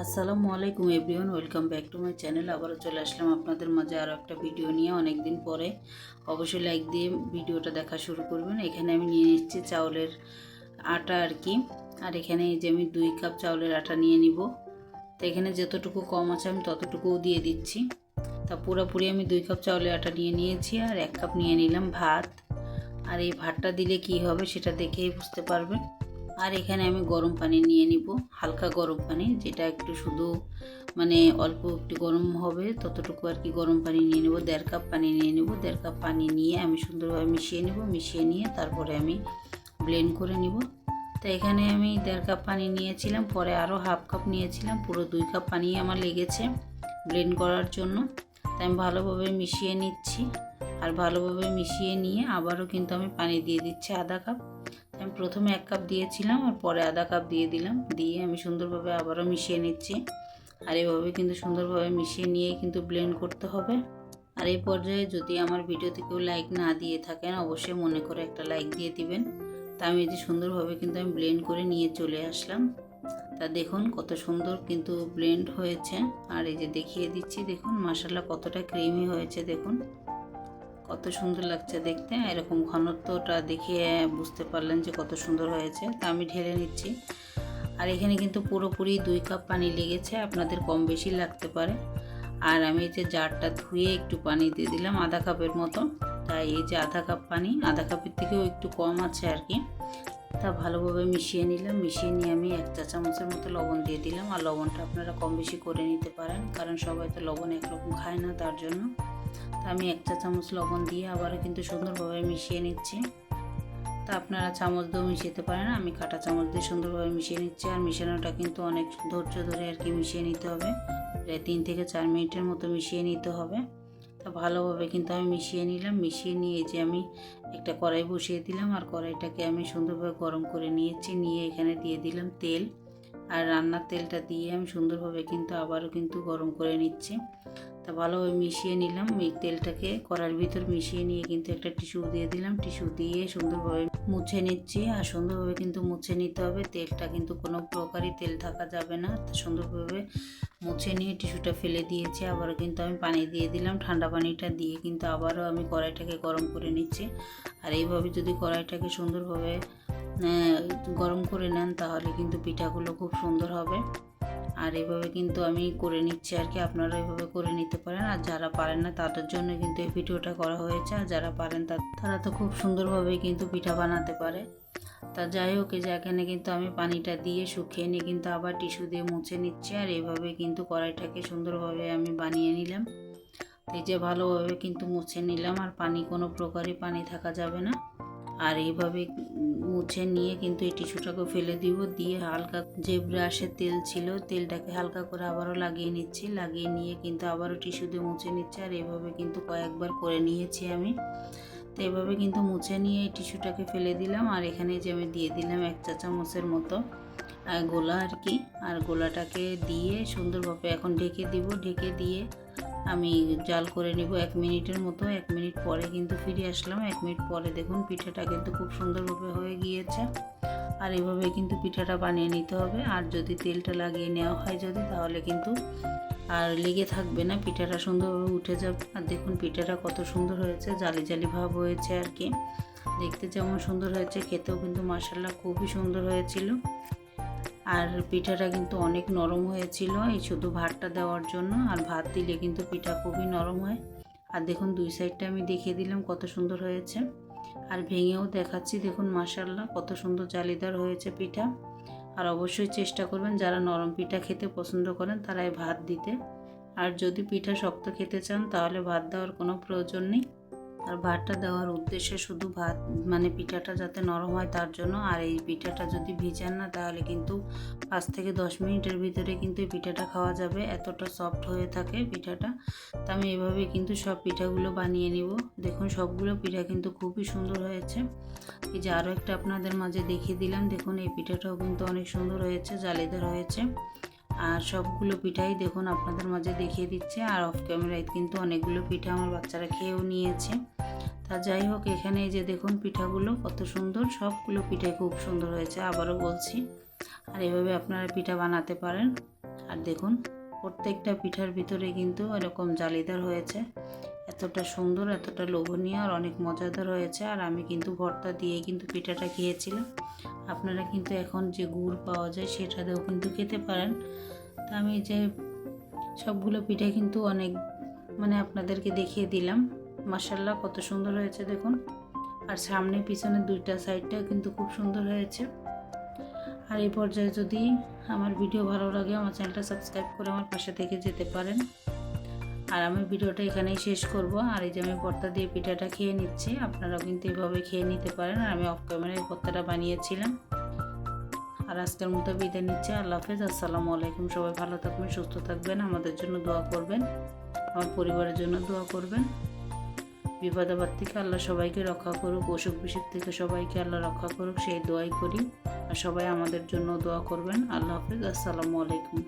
আসসালামু আলাইকুম everyone, welcome back to my channel. আবারও চলে আসলাম আপনাদের মাঝে আরও একটা ভিডিও নিয়ে। অনেক দিন পরে অবশ্যই লাইক দিয়ে ভিডিওটা দেখা শুরু করবেন। এখানে আমি নিয়ে নিচ্ছি চাউলের আটা আর কি। আর এখানে এই যে আমি 2 কাপ চাউলের আটা নিয়ে নিব। তো এখানে যতটুকু কম আছে আমি ততটুকুও দিয়ে দিচ্ছি। তা পুরোপুরি আমি 2 কাপ চাউলের আটা নিয়ে নিয়েছি। আর 1 কাপ নিয়ে নিলাম ভাত। আর এই ভাতটা দিলে কি হবে সেটা দেখেই বুঝতে পারবেন। আর এখানে আমি গরম পানি নিয়ে নিব, হালকা গরম পানি, যেটা একটু শুধু অল্প একটু গরম হবে ততটুকু আর কি গরম পানি নিয়ে নেব। 1.5 কাপ পানি নিয়ে নেব। 1.5 কাপ পানি নিয়ে আমি সুন্দরভাবে মিশিয়ে নেব। মিশিয়ে নিয়ে তারপরে আমি ব্লেন্ড করে নিব। তো এখানে আমি 1.5 কাপ পানি নিয়েছিলাম, পরে আরও হাফ কাপ নিয়েছিলাম, পুরো 2 কাপ পানি আমার লেগেছে ব্লেন্ড করার জন্য। তাই আমি ভালোভাবে মিশিয়ে নিচ্ছি। আর ভালোভাবে মিশিয়ে নিয়ে আবারও কিন্তু আমি পানি দিয়ে দিচ্ছি আধা কাপ। আমি প্রথমে 1 কাপ দিয়েছিলাম আর পরে আধা কাপ দিয়ে দিলাম। দিয়ে আমি সুন্দরভাবে আবারও মিশিয়ে নিচ্ছি। আর এভাবে কিন্তু সুন্দরভাবে মিশিয়ে নিয়ে কিন্তু ব্লেন্ড করতে হবে। আর এই পর্যায়ে যদি আমার ভিডিওতে কেউ লাইক না দিয়ে থাকেন অবশ্যই মনে করে একটা লাইক দিয়ে দিবেন। তা আমি এই যে সুন্দরভাবে কিন্তু আমি ব্লেন্ড করে নিয়ে চলে আসলাম। তা দেখুন কত সুন্দর কিন্তু ব্লেন্ড হয়েছে। আর এই যে দেখিয়ে দিচ্ছি, দেখুন মাশাআল্লাহ কতটা ক্রিমি হয়েছে। দেখুন কত সুন্দর লাগছে দেখতে। এরকম ঘনত্বটা দেখে বুঝতে পারলেন যে কত সুন্দর হয়েছে। তা আমি ঢেলে নিচ্ছি। আর এখানে কিন্তু পুরোপুরি 2 কাপ পানি লেগেছে, আপনাদের কম বেশি লাগতে পারে। আর আমি এই যে জারটা ধুয়ে একটু পানি দিয়ে দিলাম আধা কাপের মতো। তাই এই যে আধা কাপ পানি, আধা কাপের থেকেও একটু কম আছে আর কি। তা ভালোভাবে মিশিয়ে নিলাম। মিশিয়ে নিয়ে আমি 1 চা চামচের মতো লবণ দিয়ে দিলাম। আর লবণটা আপনারা কম বেশি করে নিতে পারেন, কারণ সবাই তো লবণ একরকম খায় না, তার জন্য। তা আমি 1 চা চামচ লবণ দিয়ে আবারও কিন্তু সুন্দরভাবে মিশিয়ে নিচ্ছি। তা আপনারা চামচ দিয়েও মিশাতে পারেন, আমি কাঁটা চামচ দিয়ে সুন্দরভাবে মিশিয়ে নিচ্ছি। আর মিশানোটা কিন্তু অনেক ধৈর্য ধরে আর কি মিশিয়ে নিতে হবে। প্রায় 3 থেকে 4 মিনিটের মতো মিশিয়ে নিতে হবে। তা ভালোভাবে কিন্তু আমি মিশিয়ে নিলাম। মিশিয়ে নিয়ে যে আমি একটা কড়াই বসিয়ে দিলাম। আর কড়াইটাকে আমি সুন্দরভাবে গরম করে নিয়েছি। নিয়ে এখানে দিয়ে দিলাম তেল। আর রান্নার তেলটা দিয়ে আমি সুন্দরভাবে কিন্তু আবারও কিন্তু গরম করে নিচ্ছি। তা ভালোভাবে মিশিয়ে নিলাম। এই তেলটাকে কড়াইয়ের ভিতর মিশিয়ে নিয়ে কিন্তু একটা টিস্যু দিয়ে দিলাম। টিস্যু দিয়ে সুন্দরভাবে মুছে নিচ্ছি। আর সুন্দরভাবে কিন্তু মুছে নিতে হবে। তেলটা কিন্তু কোনো প্রকারই তেল থাকা যাবে না। সুন্দরভাবে মুছে নিয়ে টিস্যুটা ফেলে দিয়েছি। আবারও কিন্তু আমি পানি দিয়ে দিলাম। ঠান্ডা পানিটা দিয়ে কিন্তু আবারও আমি কড়াইটাকে গরম করে নিচ্ছি। আর এইভাবে যদি কড়াইটাকে সুন্দরভাবে গরম করে নেন তাহলে কিন্তু পিঠাগুলো খুব সুন্দর হবে। আর এভাবে কিন্তু আমি করে নিচ্ছি আর কি, আপনারা এভাবে করে নিতে পারেন। আর যারা পারেন না তাদের জন্য কিন্তু এই ভিডিওটা করা হয়েছে। আর যারা পারেন তারা তো খুব সুন্দরভাবে কিন্তু পিঠা বানাতে পারে। তা যাই হোক, এই যে এখানে কিন্তু আমি পানিটা দিয়ে শুকিয়ে নিয়ে কিন্তু আবার টিস্যু দিয়ে মুছে নিচ্ছি। আর এইভাবে কিন্তু কড়াইটাকে সুন্দরভাবে আমি বানিয়ে নিলাম। এই যে ভালোভাবে কিন্তু মুছে নিলাম। আর কোনো প্রকারই পানি থাকা যাবে না। আর এইভাবে মুছে নিয়ে কিন্তু এই টিস্যুটাকে ফেলে দিব। দিয়ে হালকা যে ব্রাশের তেল ছিল তেলটাকে হালকা করে আবারও লাগিয়ে নিচ্ছি। লাগিয়ে নিয়ে কিন্তু আবারও টিস্যু দিয়ে মুছে নিচ্ছি। আর এইভাবে কিন্তু কয়েকবার করে নিয়েছি আমি। তো এইভাবে কিন্তু মুছে নিয়ে এই টিস্যুটাকে ফেলে দিলাম। আর এখানে যে আমি দিয়ে দিলাম 1 চা চামচের মতো গোলা আর কি। আর গোলাটাকে দিয়ে সুন্দরভাবে এখন ঢেকে দিব। ঢেকে দিয়ে আমি জাল করে নিব 1 মিনিটের মতো। 1 মিনিট পরে কিন্তু ফিরে আসলাম। 1 মিনিট পরে দেখুন পিঠাটা কিন্তু খুব সুন্দরভাবে হয়ে গিয়েছে। আর এভাবে কিন্তু পিঠাটা বানিয়ে নিতে হবে। আর যদি তেলটা লাগিয়ে নেওয়া হয় তাহলে কিন্তু আর লেগে থাকবে না, পিঠাটা সুন্দরভাবে উঠে যাবে। আর দেখুন পিঠাটা কত সুন্দর হয়েছে, জালি জালি ভাব হয়েছে আর কি। দেখতে যেমন সুন্দর হয়েছে, খেতেও কিন্তু মাশাআল্লাহ খুবই সুন্দর হয়েছিল। আর পিঠাটা কিন্তু অনেক নরম হয়েছিল এই শুধু ভাতটা দেওয়ার জন্য। আর ভাত দিলে কিন্তু পিঠা খুবই নরম হয়। আর দেখুন 2 সাইডটা আমি দেখিয়ে দিলাম কত সুন্দর হয়েছে। আর ভেঙেও দেখাচ্ছি, দেখুন মাশাআল্লাহ কত সুন্দর জালিদার হয়েছে পিঠা। আর অবশ্যই চেষ্টা করবেন যারা নরম পিঠা খেতে পছন্দ করেন তারাই ভাত দিতে। আর যদি পিঠা শক্ত খেতে চান তাহলে ভাত দেওয়ার কোনো প্রয়োজন নেই। আর ভাতটা দেওয়ার উদ্দেশ্যে শুধু ভাত পিঠাটা যাতে নরম হয় তার জন্য। আর এই পিঠাটা যদি ভিজান না তাহলে কিন্তু 5 থেকে 10 মিনিটের ভিতরে কিন্তু এই পিঠাটা খাওয়া যাবে, এতটা সফট হয়ে থাকে পিঠাটা। তো আমি এভাবে কিন্তু সব পিঠাগুলো বানিয়ে নিব। দেখুন সবগুলো পিঠা কিন্তু খুবই সুন্দর হয়েছে। এই যে আরও একটা আপনাদের মাঝে দেখিয়ে দিলাম, দেখুন এই পিঠাটাও কিন্তু অনেক সুন্দর হয়েছে, জালিদার হয়েছে। আর সবগুলো পিঠাই দেখুন আপনাদের মাঝে দেখিয়ে দিচ্ছে। আর অফ ক্যামেরায় কিন্তু অনেকগুলো পিঠা আমার বাচ্চারা খেয়েও নিয়েছে। তা যাই হোক, এখানে এই যে দেখুন পিঠাগুলো কত সুন্দর, সবগুলো পিঠাই খুব সুন্দর হয়েছে, আবারও বলছি। আর এভাবে আপনারা পিঠা বানাতে পারেন। আর দেখুন প্রত্যেকটা পিঠার ভিতরে কিন্তু এরকম জালিদার হয়েছে, এতটা সুন্দর, এতটা লোভনীয় আর অনেক মজাদার হয়েছে। আর আমি কিন্তু ভর্তা দিয়ে কিন্তু পিঠাটা খেয়েছিলাম। আপনারা কিন্তু এখন যে গুড় পাওয়া যায় সেটা দিয়েও কিন্তু খেতে পারেন। তা আমি যে সবগুলো পিঠা কিন্তু অনেক আপনাদেরকে দেখিয়ে দিলাম। মাশাআল্লাহ কত সুন্দর হয়েছে দেখুন। আর সামনে পিছনে দুইটা সাইডটাও কিন্তু খুব সুন্দর হয়েছে। আর এই পর্যায়ে যদি আমার ভিডিও ভালো লাগে আমার চ্যানেলটা সাবস্ক্রাইব করে আমার পাশে থেকে যেতে পারেন। আর আমি ভিডিওটা এখানেই শেষ করব। আর এই যে আমি ভর্তা দিয়ে পিঠাটা খেয়ে নিচ্ছি, আপনারাও কিন্তু এভাবে খেয়ে নিতে পারেন। আর আমি অফ ক্যামেরায় ভর্তাটা বানিয়েছিলাম। আর আজকের মতো বিদায় নিচ্ছি। আল্লাহ হাফেজ, আসসালামু আলাইকুম। সবাই ভালো থাকবেন, সুস্থ থাকবেন, আমাদের জন্য দোয়া করবেন, আমার পরিবারের জন্য দোয়া করবেন। বিপদ আপদ থেকে আল্লাহ সবাইকে রক্ষা করুক, অসুখ বিসুখ থেকে সবাইকে আল্লাহ রক্ষা করুক, সেই দোয়াই করি। আর সবাই আমাদের জন্য দোয়া করবেন। আল্লাহ হাফেজ, আসসালামু আলাইকুম।